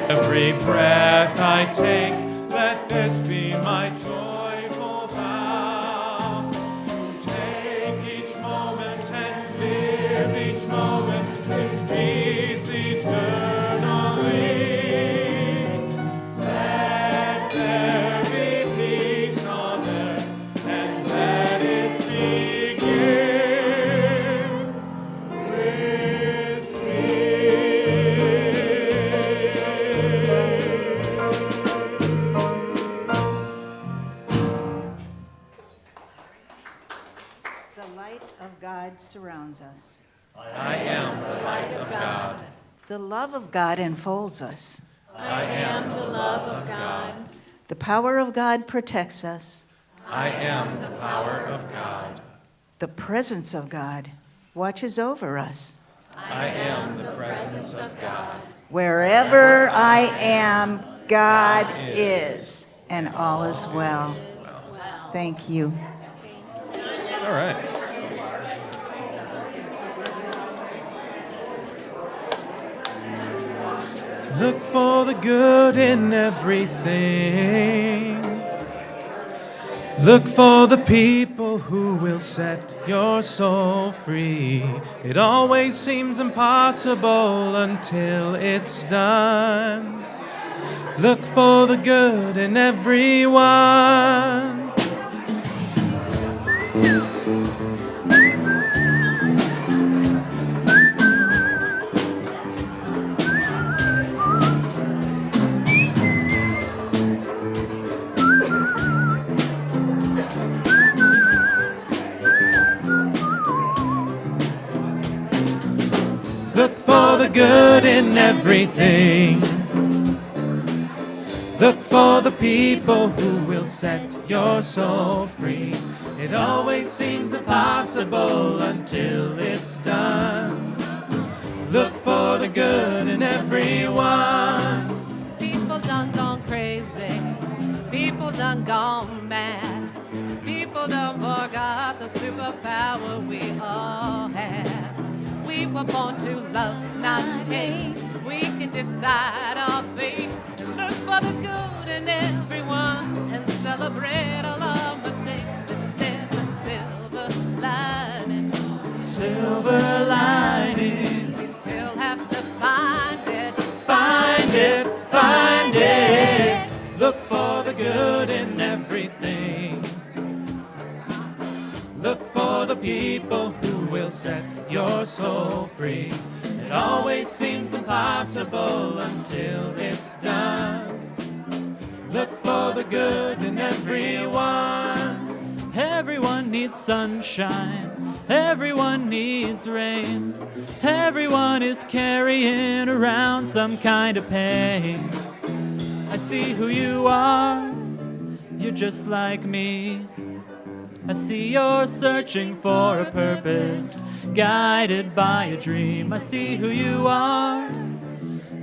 Speaker 2: Every breath I take, let this be my joyful vow. To take each moment and live each moment in peace eternally. Let there be peace on earth, and let it begin with me.
Speaker 3: The light of God surrounds us.
Speaker 2: I am the light of God.
Speaker 3: The love of God enfolds us.
Speaker 7: I am the love of God.
Speaker 3: The power of God protects us.
Speaker 2: I am the power of God.
Speaker 3: The presence of God watches over us.
Speaker 2: I am the presence of God.
Speaker 3: Wherever I am, God is, and all is well. Thank you.
Speaker 2: All right. Look for the good in everything. Look for the people who will set your soul free. It always seems impossible until it's done. Look for the good in everyone. Look for the good in everything. Look for the people who will set your soul free. It always seems impossible until it's done. Look for the good in everyone.
Speaker 7: People done gone crazy. People done gone mad. People people don't forget the superpower we all have. We were born to love, not to hate. We can decide our fate and look for the good in everyone and celebrate all our mistakes. And there's a silver lining.
Speaker 6: Silver lining.
Speaker 7: We still have to find it.
Speaker 6: Find it, find it. Look for the good in everything. Look for the people who will set your soul free. It always seems impossible until it's done. Look for the good in everyone. Everyone needs sunshine. Everyone needs rain. Everyone is carrying around some kind of pain. I see who you are. You're just like me. I see you're searching for a purpose, guided by a dream. I see who you are.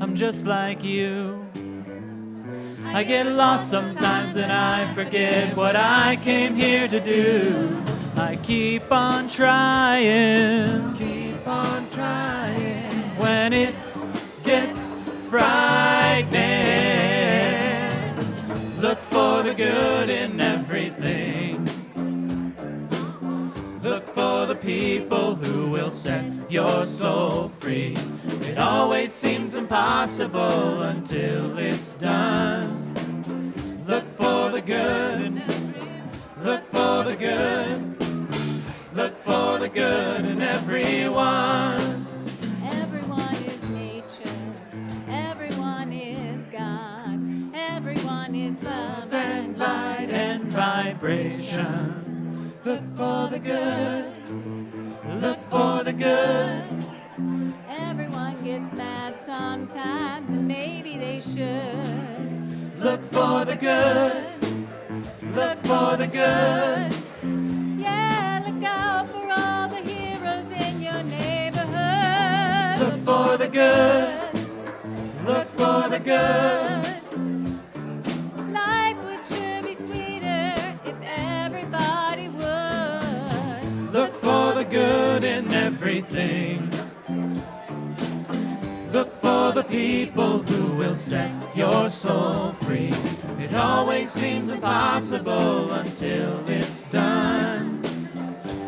Speaker 6: I'm just like you. I get lost sometimes and I forget what I came here to do. I keep on trying, when it gets frightening. Look for the good in everything. Look for the people who will set your soul free. It always seems impossible until it's done. Look for the good. Look for the good. Look for the good in everyone.
Speaker 7: Everyone is nature. Everyone is God. Everyone is love and light
Speaker 6: And vibration. Look for the good. Look for the good.
Speaker 7: Everyone gets mad sometimes, and maybe they should.
Speaker 6: Look for the good. Look for the good.
Speaker 7: Yeah, look out for all the heroes in your neighborhood.
Speaker 6: Look for the good. Look for the good.
Speaker 7: Life would sure be sweeter if everybody would.
Speaker 6: Look for the good in everything. Look for the people who will set your soul free. It always seems impossible until it's done.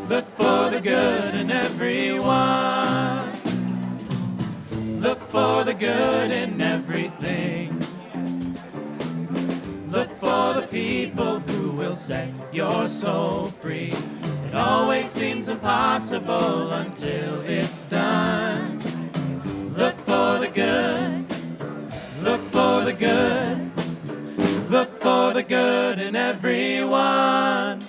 Speaker 6: Look for the good in everyone. Look for the good in everything. Look for the people who will set your soul free. It always seems impossible until it's done. Look for the good. Look for the good. Look for the good in everyone.